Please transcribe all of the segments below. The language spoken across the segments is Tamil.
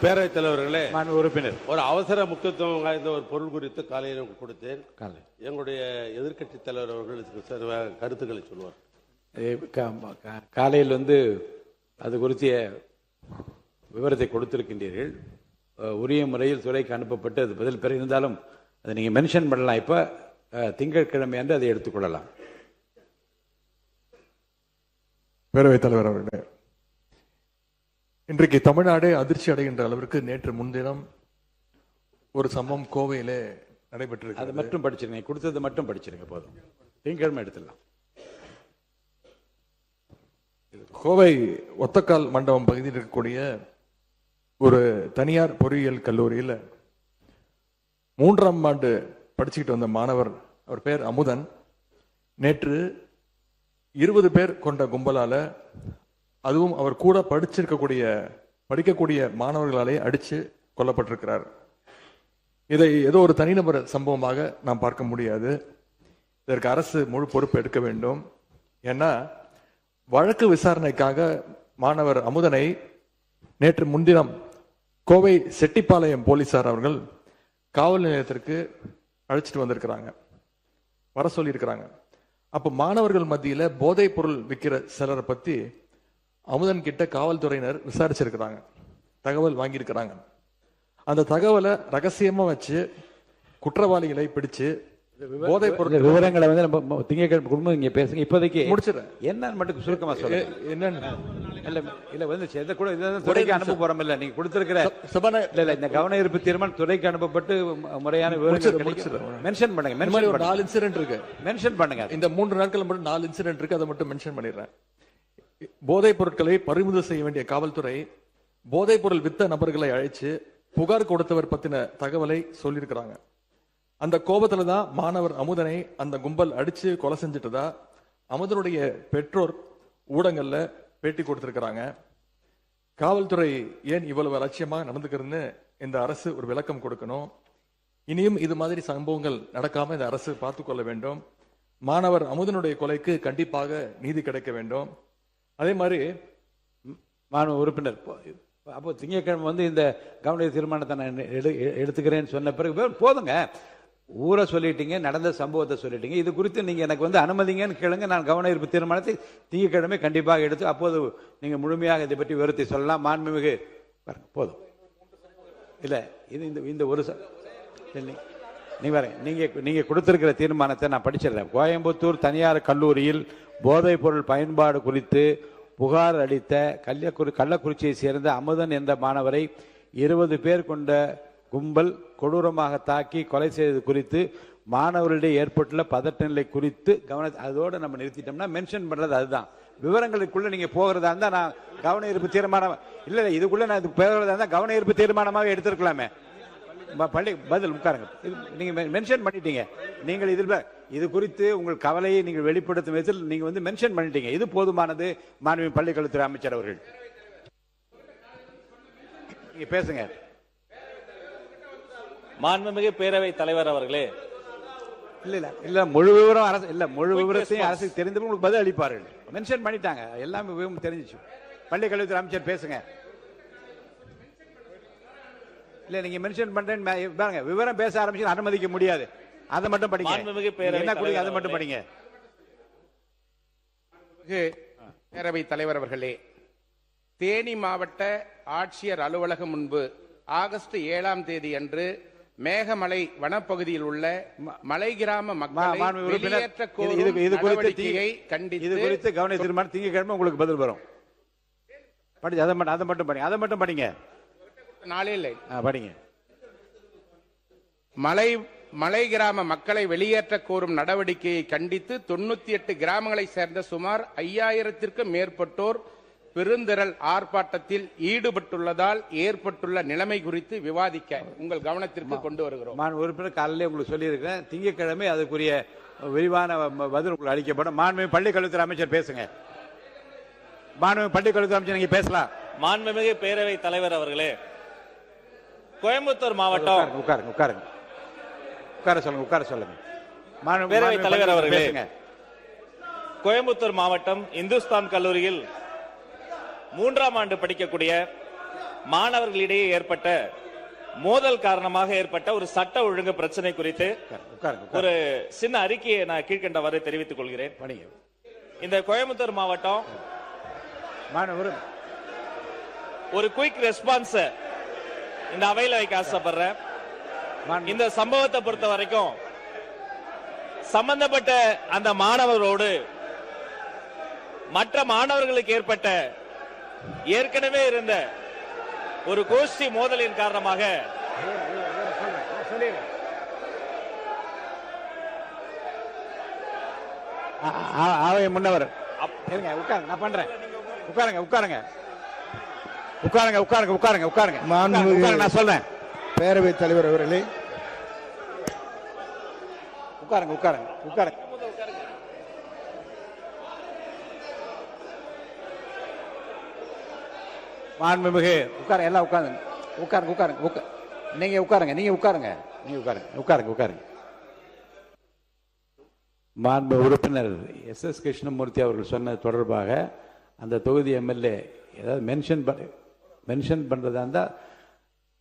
பேரவைத் தலைவர்களே, உறுப்பினர் ஒரு அவசர முக்கியத்துவம் வாய்ந்த ஒரு பொருள் குறித்து காலையில் கொடுத்தேன். எங்களுடைய எதிர்க்கட்சி தலைவர் அவர்கள் கருத்துக்களை சொல்லுவார். காலையில் அது குறித்த விவரத்தை கொடுத்திருக்கின்றீர்கள். உரிய முறையில் துறைக்கு அனுப்பப்பட்டு அது பதில் பெற இருந்தாலும் அதை நீங்க மென்ஷன் பண்ணலாம். இப்ப திங்கட்கிழமை அன்று அதை எடுத்துக்கொள்ளலாம். பேரவைத் தலைவர் அவர்களே, இன்றைக்கு தமிழ்நாடு அதிர்ச்சி அடைகின்ற அளவிற்கு நேற்று முன்தினம் ஒரு சம்பவம் கோவையிலே நடைபெற்றிருக்கு. அதை மட்டும் படிச்சிருங்க, கொடுத்தது மட்டும் படிச்சிருங்க போதும். திங்கட்கிழமை எடுத்துடலாம். கோவை ஒத்தக்கால் மண்டபம் பகுதியில் இருக்கக்கூடிய ஒரு தனியார் பொறியியல் கல்லூரியில் 3ஆம் ஆண்டு படிச்சுக்கிட்டு வந்த மாணவர், அவர் பேர் அமுதன், நேற்று 20 பேர் கொண்ட கும்பலால, அதுவும் அவர் கூட படிக்கக்கூடிய மாணவர்களாலே அடிச்சு கொல்லப்பட்டிருக்கிறார். இதை ஏதோ ஒரு தனிநபர் சம்பவமாக நாம் பார்க்க முடியாது. இதற்கு அரசு முழு பொறுப்பு எடுக்க வேண்டும். ஏன்னா வழக்கு விசாரணைக்காக மாணவர் அமுதனை நேற்று முன்தினம் கோவை செட்டிப்பாளையம் போலீசார் அவர்கள் காவல் நிலையத்திற்கு அழைச்சிட்டு வந்திருக்கிறாங்க, வர சொல்லியிருக்கிறாங்க. அப்ப மாணவர்கள் மத்தியில போதைப் பொருள் விற்கிற சிலரை பத்தி அமுதன் கிட்ட காவல்துறையினர் விசாரிச்சிருக்கிறாங்க, தகவல் வாங்கியிருக்கிறாங்க. அந்த தகவலை ரகசியமா வச்சு குற்றவாளிகளை பிடிச்சு போதைப் பொருள் விவரங்களை திங்கட்கிழமை குடும்பம் இங்க பேசுங்க. இப்போதைக்கு முடிச்சிடறேன். என்னன்னு மட்டும் சுருக்கமா சொல்லுங்க. என்னன்னு துறைக்கு அனுப்ப போறோம் இல்ல, நீங்க கொடுத்திருக்கிற இந்த கவன ஈர்ப்பு தீர்மானம் துறைக்கு அனுப்பப்பட்டு முறையான விவரங்கள் மென்ஷன் பண்ணுங்க. ஒரு 4 இன்சிடென்ட் இருக்கு, மென்ஷன் பண்ணுங்க. இந்த 3 நாட்கள் மட்டும் 4 இன்சிடென்ட் இருக்கு, அதை மட்டும் மென்ஷன் பண்ணிடுறேன். போதைப் பொருட்களை பறிமுதல் செய்ய வேண்டிய காவல்துறை போதைப் பொருள் வித்த நபர்களை அழைச்சு புகார் கொடுத்தவர் பத்தின தகவலை சொல்லியிருக்கிறாங்க. அந்த கோபத்துல தான் மாணவர் அமுதனை அந்த கும்பல் அடிச்சு கொலை செஞ்சுட்டதா அமுதனுடைய பெற்றோர் ஊடகங்கள்ல பேட்டி கொடுத்திருக்கிறாங்க. காவல்துறை ஏன் இவ்வளவு அலட்சியமாக நடந்துக்கிறதுன்னு இந்த அரசு ஒரு விளக்கம் கொடுக்கணும். இனியும் இது மாதிரி சம்பவங்கள் நடக்காம இந்த அரசு பார்த்து கொள்ள வேண்டும். மாணவர் அமுதனுடைய கொலைக்கு கண்டிப்பாக நீதி கிடைக்க வேண்டும். அதே மாதிரி மாணவ உறுப்பினர் அப்போ திங்கட்கிழமை இந்த கவன தீர்மானத்தை நான் எடுத்துக்கிறேன்னு சொன்ன பிறகு போதுங்க. ஊரை சொல்லிட்டீங்க, நடந்த சம்பவத்தை சொல்லிட்டீங்க. இது குறித்து நீங்க எனக்கு அனுமதிங்கன்னு கேளுங்க. நான் கவன ஈர்ப்பு தீர்மானத்தை திங்கட்கிழமை கண்டிப்பாக எடுத்து அப்போது நீங்க முழுமையாக இதை பற்றி விவரத்தை சொல்லலாம். மாண்புமிகு போதும் இல்ல, இது இந்த ஒரு நீங்க கொடுத்திருக்கிற தீர்மானத்தை நான் படிச்சிடறேன். கோயம்புத்தூர் தனியார் கல்லூரியில் போதைப் பொருள் பயன்பாடு குறித்து புகார் அளித்த கள்ளக்குறிச்சியை சேர்ந்த அமுதன் என்ற மாணவரை 20 பேர் கொண்ட கும்பல் கொடூரமாக தாக்கி கொலை செய்தது குறித்து மாணவர்களிடையே ஏற்பட்டுள்ள பதட்ட நிலை குறித்து அதோட நம்ம நிறுத்திட்டோம்னா மென்ஷன் பண்றது அதுதான். விவரங்களுக்குள்ள நீங்க போகிறதா இருந்தா நான் கவன ஈர்ப்பு தீர்மானம் இல்ல, இதுக்குள்ள நான் போகிறதா இருந்தா கவன ஈர்ப்பு தீர்மானமாக எடுத்திருக்கலாமே. பள்ளி பதில் உட்காருங்க. நீங்க மென்ஷன் பண்ணிட்டீங்க. நீங்கள் இது குறித்து உங்கள் கவலையை நீங்கள் வெளிப்படுத்தும் விதத்தில் நீங்க மென்ஷன் பண்ணிட்டீங்க. இது போதுமானது. மாண்புமிகு பள்ளிக்கல்வித்துறை அமைச்சர் அவர்கள் நீங்க பேசுங்க. மாண்புமிகு பேரவை தலைவர் அவர்களே, இல்ல முழு விவரம் அரசு இல்ல, முழு விவரத்தையும் அரசுக்கு தெரிந்து உங்களுக்கு பதில் அளிப்பார்கள். மென்ஷன் பண்ணிட்டாங்க, எல்லாமே விவரம் தெரிஞ்சிச்சு. பள்ளிக்கல்வித்துறை அமைச்சர் பேசுங்க. இல்ல நீங்க மென்ஷன் பண்றேன்னு பாருங்க, விவரம் பேச ஆரம்பிச்சு அனுமதிக்க முடியாது. அதை மட்டும் படிங்க. என்ன கொடுங்க அதை மட்டும் படிங்க. பேரவை தலைவர் அவர்களே, தேனி மாவட்ட ஆட்சியர் அலுவலகம் முன்பு ஆகஸ்ட் 7ஆம் தேதி அன்று மேகமலை வனப்பகுதியில் உள்ள மலை கிராம மக்களை வெளியேற்ற கோரும் நடவடிக்கையை கண்டித்து இது குறித்து கவன தீர்மானம் திங்கட்கிழமை உங்களுக்கு பதில் வரும். அதை மட்டும் படிங்க. நாளே இல்லை, படிங்க. மலை கிராம மக்களை வெளியேற்ற கோரும் நடவடிக்கையை கண்டித்து 98 கிராமங்களை சேர்ந்த சுமார் 5000த்திற்கும் மேற்பட்டோர் பெருந்திரள் ஆர்ப்பாட்டத்தில் ஈடுபட்டுள்ளதால் ஏற்பட்டுள்ள நிலைமை குறித்து விவாதிக்க உங்கள் கவனத்திற்கு கொண்டு வருகிறோம். உறுப்பினர் காலையிலே உங்களுக்கு சொல்லியிருக்கிறேன். திங்கட்கிழமை அதுக்குரிய விரிவான பதில் உங்களுக்கு அளிக்கப்படும். மாண்புமிகு பள்ளிக்கல்வித்துறை அமைச்சர் பேசுங்க. மாண்புமிகு பள்ளிக்கல்வித்துறை அமைச்சர் நீங்க பேசலாம். மாண்புமிகு பேரவை தலைவர் அவர்களே, கோயம்புத்தூர் மாவட்டம் உட்கார சொல்லுங்க. பேரவை தலைவர் அவர்களே, கோயம்புத்தூர் மாவட்டம் இந்துஸ்தான் கல்லூரியில் 3ஆம் ஆண்டு படிக்கக்கூடிய மாணவர்களிடையே ஏற்பட்ட மோதல் காரணமாக ஏற்பட்ட ஒரு சட்ட ஒழுங்கு பிரச்சனை குறித்து ஒரு சின்ன அறிக்கையை நான் கீழ்கண்டவாறு தெரிவித்துக் கொள்கிறேன். இந்த கோயம்புத்தூர் மாவட்டம் ஒரு குயிக் ரெஸ்பான்ஸ் இந்த அவையில வைக்க ஆசைப்படுறேன். இந்த சம்பவத்தை பொறுத்த வரைக்கும் சம்பந்தப்பட்ட அந்த மாணவரோடு மற்ற மாணவர்களுக்கு ஏற்பட்ட ஏற்கனவே இருந்த ஒரு கோஷ்டி மோதலின் காரணமாக முன்னவர் நான் பண்றேன். உட்காருங்க உட்காருங்க உட்காருங்க உட்காருங்க உட்காருங்க உட்காருங்க நான் சொல்றேன். பேரவைத் தலைவர் அவர்களே, உட்காருங்க உட்காருங்க உட்காருங்க. மாண்புமிகு உட்காருங்க, எல்லாம் உட்காருங்க உட்காருங்க உட்காருங்க நீங்க உட்காருங்க நீங்க உட்காருங்க நீங்க உட்காருங்க உட்காருங்க உட்காருங்க. மாண்பு உறுப்பினர் எஸ் கிருஷ்ணமூர்த்தி அவர்கள் சொன்னது தொடர்பாக அந்த தொகுதி எம்எல்ஏ ஏதாவது மென்ஷன் பண்றதா இருந்தா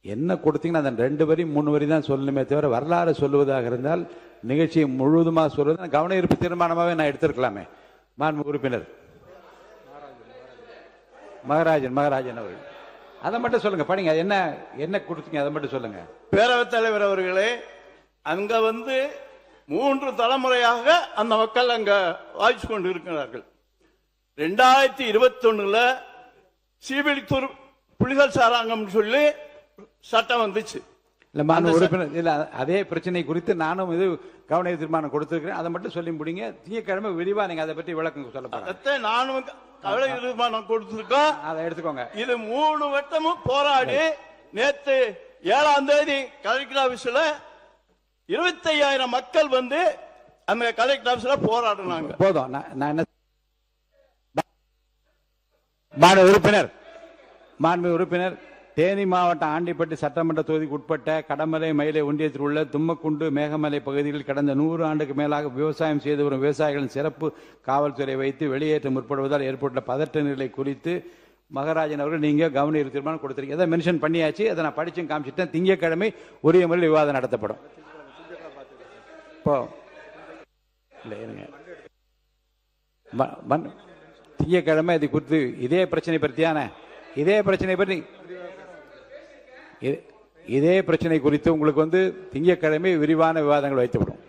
என்ன கொடுத்தீங்கன்னா அந்த 2 வரி 3 வரி தான் சொல்லணுமே தவிர வரலாறு சொல்லுவதாக இருந்தால் நிகழ்ச்சியை முழுவதுமாக சொல்வது கவன ஈர்ப்பு தீர்மானமாகவே நான் எடுத்திருக்கலாமே. மாண்பு உறுப்பினர் மகராஜன் அவர்கள் அதை மட்டும் சொல்லுங்க, படிங்க. என்ன என்ன கொடுத்தீங்க அதை மட்டும் சொல்லுங்க. பேரவைத் தலைவர் அவர்களே, அங்க 3 தலைமுறையாக அந்த மக்கள் அங்க வாய்ச்சு கொண்டு இருக்கிறார்கள். 2021 சீவிலித்தூர் புலிகள் சாராங்கம் சொல்லி சட்டம் வந்துச்சு. உறுப்பினர் இல்ல அதே பிரச்சனை குறித்து நானும் இது கவன தீர்மானம் கொடுத்திருக்கிறேன். அதை மட்டும் சொல்லி முடிங்க. திங்கட்கிழமை விரிவா நீங்க அதை பற்றி விளக்கம் சொல்ல. நானும் கவன தீர்மானம் கொடுத்திருக்கோம், அதை எடுத்துக்கோங்க. இது 3 வட்டமும் போராடி நேற்று 7ஆம் தேதி கலெக்டர் ஆபீஸ்ல 25,000 மக்கள் அந்த கலெக்டர் ஆபீஸ்ல போராடினாங்க. போதும். நான் என்ன மாண்பு உறுப்பினர் தேனி மாவட்டம் ஆண்டிப்பட்டி சட்டமன்ற தொகுதிக்கு உட்பட்ட கடமலை மயிலை ஒன்றியத்தில் உள்ள தும்மக்குண்டு மேகமலை பகுதிகளில் கடந்த 100 ஆண்டுக்கு மேலாக விவசாயம் செய்து வரும் விவசாயிகளின் சிறப்பு காவல்துறை வைத்து வெளியேற்ற முற்படுவதால் ஏற்பட்ட பதட்ட நிலை குறித்து மகராஜன் அவர்கள் நீங்க கவன ஈர்ப்பு தீர்மானம் கொடுத்திருக்கீங்க. அதை மென்ஷன் பண்ணியாச்சு. அதை நான் படிச்சும் காமிச்சிட்டேன். திங்கட்கிழமை உரிய முறையில் விவாதம் நடத்தப்படும். திங்கட்கிழமை இது குறித்து இதே பிரச்சனை குறித்து உங்களுக்கு திங்கட்கிழமை விரிவான விவாதங்கள் வைக்கப்படும்.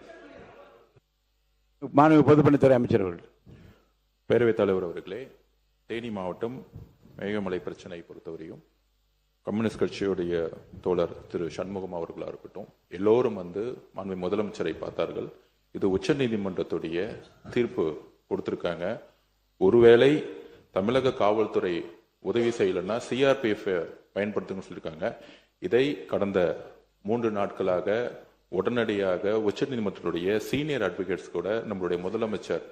மாண்புமிகு பொதுப்பணித்துறை அமைச்சர் அவர்கள். பேரவைத் தலைவர் அவர்களே, தேனி மாவட்டம் மேகமலை பிரச்சனை பொறுத்தவரையும் கம்யூனிஸ்ட் கட்சியுடைய தோழர் திரு சண்முகம் அவர்களா இருக்கட்டும், எல்லோரும் மாண்புமிகு முதலமைச்சரை பார்த்தார்கள். இது உச்ச நீதிமன்றத்துடைய தீர்ப்பு கொடுத்திருக்காங்க. ஒருவேளை தமிழக காவல்துறை உதவி செய்யலன்னா சிஆர்பிஎஃப் பயன்படுத்துங்க சொல்லியிருக்காங்க. இதை கடந்த 3 நாட்களாக உடனடியாக உச்ச நீதிமன்றத்துடைய சீனியர் அட்வொகேட்ஸ் கூட நம்மளுடைய முதலமைச்சர்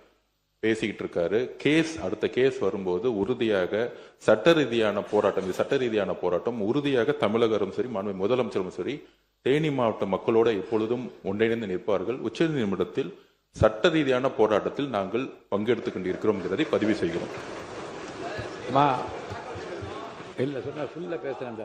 பேசிக்கிட்டு இருக்காரு. அடுத்த கேஸ் வரும்போது உறுதியாக சட்ட ரீதியான போராட்டம் உறுதியாக தமிழகரும் சரி மாண்புமிகு முதலமைச்சரும் சரி தேனி மாவட்ட மக்களோட எப்பொழுதும் ஒன்றிணைந்து நிற்பார்கள். உச்ச நீதிமன்றத்தில் சட்ட ரீதியான போராட்டத்தில் நாங்கள் பங்கெடுத்துக் கொண்டிருக்கிறோம் என்பதை பதிவு செய்கிறோம். இல்ல சொன்னா பேசுறேன்.